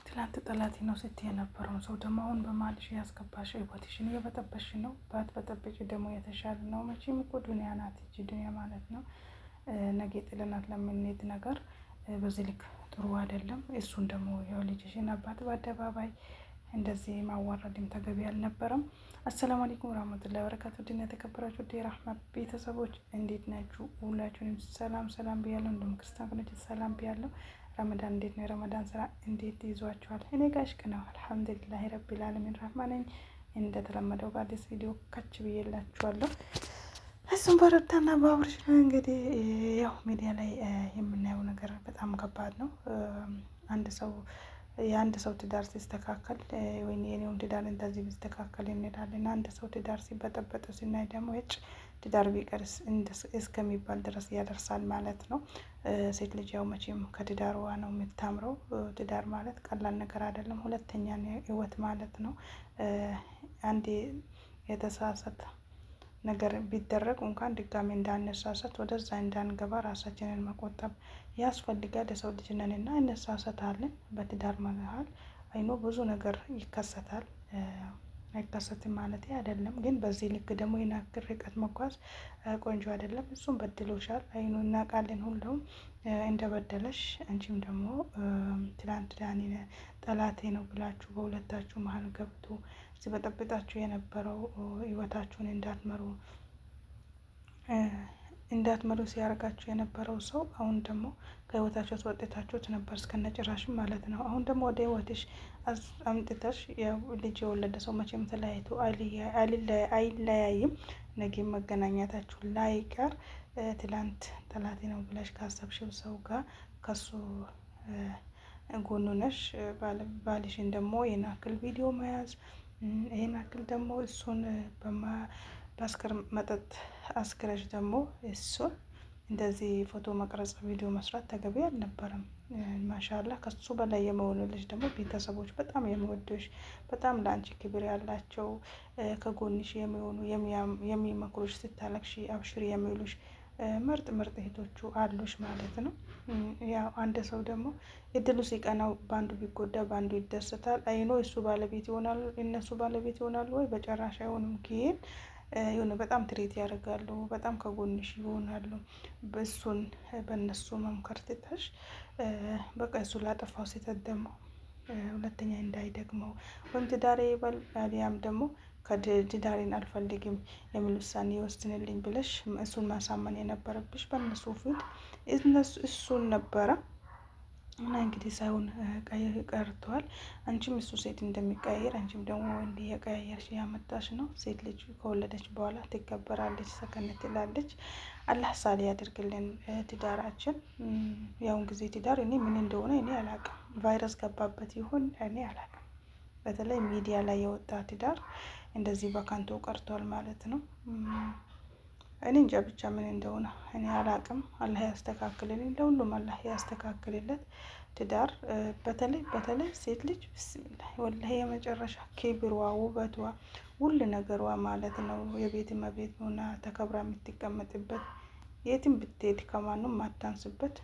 ትላንት ጠላቴ ነው ስትይ የነበረውን ሰው ደግሞ አሁን በማልሽ ያስገባሽ ህይወትሽን እየበጠበሽ ነው። ባትበጠብጪ ደግሞ የተሻለ ነው። መቼም እኮ ዱኒያ ናት እቺ ዱኒያ ማለት ነው። ነገ ጥለናት ለምንሄድ ነገር በዚህ ልክ ጥሩ አይደለም። እሱን ደግሞ ያው ልጅሽን አባት በአደባባይ እንደዚህ ማዋረድም ተገቢ አልነበረም። አሰላሙ አለይኩም ወራህመቱላሂ ወበረካቱ። ድና የተከበራችሁ የራህማ ቤተሰቦች እንዴት ናችሁ? ሁላችሁንም ሰላም ሰላም ብያለሁ። እንደውም ክርስቲያኖች ሰላም ብያለሁ። ረመዳን እንዴት ነው? የረመዳን ስራ እንዴት ይዟችኋል? እኔ ጋር ነው አልሐምዱሊላህ ረቢል ዓለሚን ረህማ ነኝ። እንደተለመደው በአዲስ ቪዲዮ ከች ብዬላችኋለሁ። እሱም በሩታና በአብርሽ ነው። እንግዲህ ያው ሚዲያ ላይ የምናየው ነገር በጣም ከባድ ነው። የአንድ ሰው ትዳር ሲስተካከል ወይ የኔውም ትዳር እንደዚህ ቢስተካከል እንሄዳለን። አንድ ሰው ትዳር ሲበጠበጥ ሲናይ ደግሞ ትዳር ቢቀርስ እስከሚባል ድረስ ያደርሳል ማለት ነው። ሴት ልጅ ያው መቼም ከትዳርዋ ነው የምታምረው። ትዳር ማለት ቀላል ነገር አይደለም። ሁለተኛ ህይወት ማለት ነው። አንዴ የተሳሳተ ነገር ቢደረግ እንኳን ድጋሚ እንዳንሳሳት ወደዛ እንዳንገባ ራሳችንን መቆጠብ ያስፈልጋል። የሰው ልጅ ነንና እንሳሳታለን። በትዳር መሀል አይኖ ብዙ ነገር ይከሰታል። አይከሰትም ማለት አይደለም፣ ግን በዚህ ልክ ደግሞ የናክር ርቀት መጓዝ ቆንጆ አይደለም። እሱም በድሎሻል፣ አይኑ እናውቃለን ሁሉም እንደበደለሽ። አንቺም ደግሞ ትላንት ዳኒ ጠላቴ ነው ብላችሁ በሁለታችሁ መሀል ገብቶ ሲበጠብጣችሁ የነበረው ህይወታችሁን እንዳትመሩ ሲያደርጋችሁ የነበረው ሰው አሁን ደግሞ ከህይወታችሁ አስወጥታችሁት ነበር እስከነጭራሽም ማለት ነው። አሁን ደግሞ ወደ ህይወትሽ አምጥተሽ ልጅ የወለደ ሰው መቼም ተለያይቶ አይለያይም። ነገም መገናኘታችሁ ላይቀር ትላንት ጠላቴ ነው ብለሽ ካሰብሽው ሰው ጋር ከሱ ጎኑ ነሽ። ባልሽን ደግሞ ይህን ያክል ቪዲዮ መያዝ፣ ይህን ያክል ደግሞ እሱን በአስክር መጠጥ አስክረሽ ደግሞ እሱን እንደዚህ ፎቶ መቅረጽ ቪዲዮ መስራት ተገቢ አልነበረም። ማሻላ ከሱ በላይ የመሆኑ ልጅ ደግሞ ቤተሰቦች በጣም የሚወዱሽ በጣም ለአንቺ ክብር ያላቸው ከጎንሽ የሚሆኑ የሚመክሩሽ፣ ስታለቅሺ አብሽሪ የሚሉሽ ምርጥ ምርጥ እህቶቹ አሉሽ ማለት ነው። ያው አንድ ሰው ደግሞ እድሉ ሲቀናው በአንዱ ቢጎዳ በአንዱ ይደሰታል። አይኖ እሱ ባለቤት ይሆናሉ እነሱ ባለቤት ይሆናሉ ወይ? በጨራሻ አይሆንም። ግን የሆነ በጣም ትሬት ያደርጋሉ፣ በጣም ከጎንሽ ይሆናሉ። በእሱን በእነሱ መምከር ትተሽ በቃ እሱ ላጠፋው ስህተት ደግሞ ሁለተኛ እንዳይደግመው ወይም ትዳሬ ይበል አሊያም ደግሞ ከትዳሬን አልፈልግም የሚል ውሳኔ ይወስንልኝ ብለሽ እሱን ማሳመን የነበረብሽ በእነሱ ፊት እሱን ነበረ። እና እንግዲህ ሳይሆን ቀርተዋል። አንቺም እሱ ሴት እንደሚቀያየር አንቺም ደግሞ እንዲህ የቀያየርሽ ያመጣሽ ነው። ሴት ልጅ ከወለደች በኋላ ትከበራለች፣ ሰከነት ትላለች። አላህ ሳሊ ያደርግልን ትዳራችን። ያውን ጊዜ ትዳር እኔ ምን እንደሆነ እኔ አላቅም። ቫይረስ ገባበት ይሁን እኔ አላቅም። በተለይ ሚዲያ ላይ የወጣ ትዳር እንደዚህ በከንቱ ቀርቷል ማለት ነው። እኔ እንጃ ብቻ ምን እንደሆነ እኔ አላቅም። አላህ ያስተካክልልኝ፣ ለሁሉም አላህ ያስተካክልለት ትዳር። በተለይ ሴት ልጅ ብስሚላህ ወላሂ የመጨረሻ ክብሯ፣ ውበቷ፣ ሁሉ ነገሯ ማለት ነው። የቤት እመቤት ሆና ተከብራ የምትቀመጥበት፣ የትም ብትሄድ ከማንም ማታንስበት፣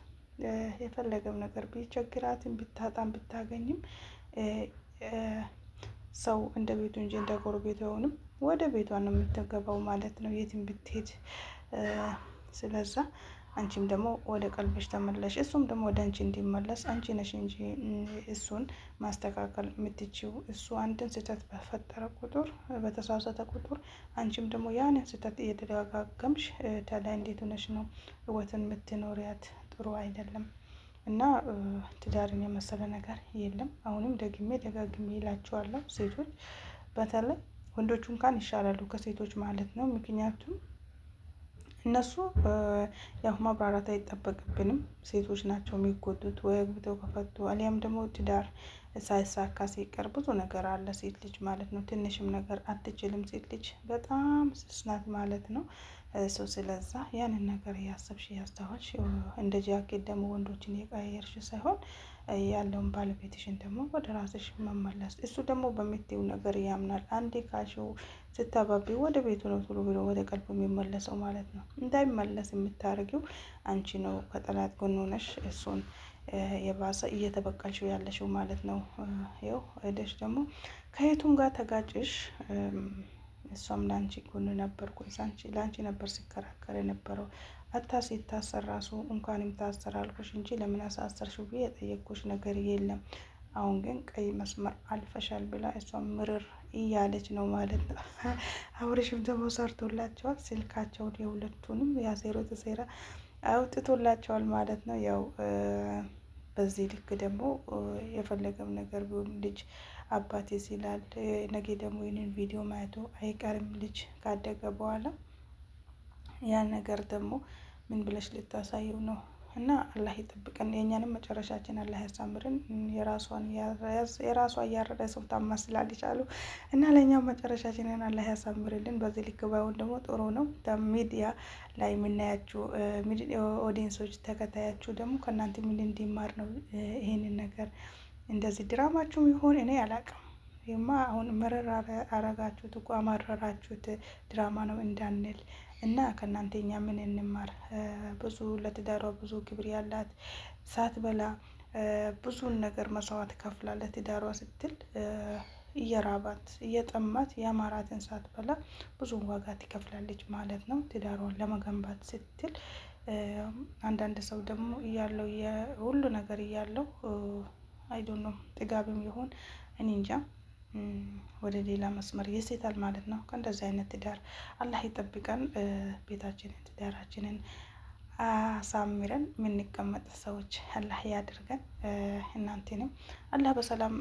የፈለገው ነገር ቢቸግራትም ብታጣም ብታገኝም ሰው እንደ ቤቱ እንጂ እንደ ጎረቤቱ አይሆንም። ወደ ቤቷ ነው የምትገባው ማለት ነው የትም ብትሄድ። ስለዛ አንቺም ደግሞ ወደ ቀልብሽ ተመለሽ፣ እሱም ደግሞ ወደ አንቺ እንዲመለስ አንቺ ነሽ እንጂ እሱን ማስተካከል የምትችው። እሱ አንድን ስህተት በፈጠረ ቁጥር በተሳሳተ ቁጥር አንቺም ደግሞ ያንን ስህተት እየተደጋገምሽ ታዲያ እንዴት ሆነሽ ነው ህይወትን የምትኖሪያት? ጥሩ አይደለም። እና ትዳርን የመሰለ ነገር የለም። አሁንም ደጋግሜ ይላቸዋለሁ። ሴቶች በተለይ ወንዶቹ እንኳን ይሻላሉ ከሴቶች ማለት ነው። ምክንያቱም እነሱ ያው ማብራራት አይጠበቅብንም። ሴቶች ናቸው የሚጎዱት። ወይ አግብተው ከፈቱ አሊያም ደግሞ ትዳር ሳይሳካ ሲቀር ብዙ ነገር አለ። ሴት ልጅ ማለት ነው ትንሽም ነገር አትችልም። ሴት ልጅ በጣም ስስናት ማለት ነው። ስለዛ ያንን ነገር እያሰብሽ እያስተዋልሽ እንደ ጃኬት ደግሞ ወንዶችን የቀያየርሽ ሳይሆን ያለውን ባለቤትሽን ደግሞ ወደ ራስሽ መመለስ። እሱ ደግሞ በምትይው ነገር ያምናል። አንዴ ካልሽው ስታባቢ ወደ ቤቱ ነው ቶሎ ብሎ ወደ ቀልቡ የሚመለሰው ማለት ነው። እንዳይመለስ የምታደርጊው አንቺ ነው። ከጠላት ጎን ሆነሽ እሱን የባሰ እየተበቀልሽው ያለሽው ማለት ነው። ይኸው ሄደሽ ደግሞ ከየቱም ጋር ተጋጭሽ። እሷም ላንቺ ጎን ነበርኩ፣ ላንቺ ነበር ሲከራከር የነበረው። ሲታሰር ራሱ እንኳንም ታሰር አልኩሽ እንጂ ለምን አሳሰርሽው ብዬ የጠየቅኩሽ ነገር የለም። አሁን ግን ቀይ መስመር አልፈሻል ብላ እሷም ምርር እያለች ነው ማለት ነው። አብርሽም ደግሞ ሰርቶላቸዋል። ስልካቸውን የሁለቱንም ያሴሩት ሴራ አውጥቶላቸዋል ማለት ነው። ያው በዚህ ልክ ደግሞ የፈለገም ነገር ቢሆን ልጅ አባቴ ሲላል ነገ ደግሞ ይህንን ቪዲዮ ማየቱ አይቀርም ልጅ ካደገ በኋላ ያን ነገር ደግሞ ምን ብለሽ ልታሳየው ነው? እና አላህ ይጠብቀን፣ የእኛንም መጨረሻችን አላህ ያሳምርን። የራሷ እያረደ ሰው ታማስላለች አሉ እና ለእኛም መጨረሻችንን አላህ ያሳምርልን። በዚህ ልክ ባይሆን ደግሞ ጥሩ ነው። ሚዲያ ላይ የምናያችሁ ኦዲየንሶች ተከታያችሁ ደግሞ ከእናንተ ምን እንዲማር ነው ይሄንን ነገር እንደዚህ ድራማችሁም ይሆን እኔ አላውቅም። ይማ አሁን መረር አረጋችሁት እኮ አማረራችሁት ድራማ ነው እንዳንል እና ከእናንተ እኛ ምን እንማር? ብዙ ለትዳሯ ብዙ ክብር ያላት ሳትበላ ብዙን ነገር መስዋዕት ከፍላ ለትዳሯ ስትል እየራባት እየጠማት የአማራትን ሳትበላ ብዙ ዋጋ ትከፍላለች ማለት ነው፣ ትዳሯን ለመገንባት ስትል። አንዳንድ ሰው ደግሞ እያለው ሁሉ ነገር እያለው አይዶን ነው ጥጋብም ይሆን እኔ እንጃ ወደ ሌላ መስመር ይስታል ማለት ነው። ከእንደዚህ አይነት ትዳር አላህ ይጠብቀን። ቤታችንን ትዳራችንን አሳምረን የምንቀመጥ ሰዎች አላህ ያድርገን። እናንተንም አላህ በሰላም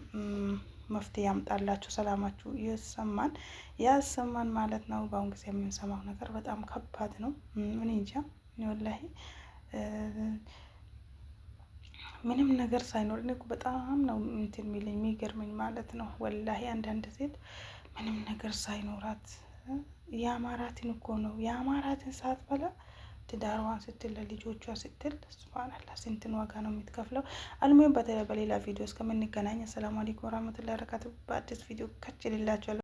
መፍትሄ ያምጣላችሁ፣ ሰላማችሁ ያሰማን ማለት ነው። በአሁን ጊዜ የምንሰማው ነገር በጣም ከባድ ነው። ምን እንጃ ወላሂ ምንም ነገር ሳይኖር እኔ እኮ በጣም ነው እንትን የሚለኝ የሚገርመኝ ማለት ነው። ወላሂ አንዳንድ ሴት ምንም ነገር ሳይኖራት የአማራትን እኮ ነው የአማራትን ሳትበላ ትዳሯን ስትል ለልጆቿ ስትል ሱብሃንአላህ ስንትን ዋጋ ነው የምትከፍለው። አልሙሂም በሌላ ቪዲዮ እስከምንገናኝ አሰላሙ አለይኩም ወራህመቱላሂ ወበረካቱ። በአዲስ ቪዲዮ ከች ልላችኋለሁ።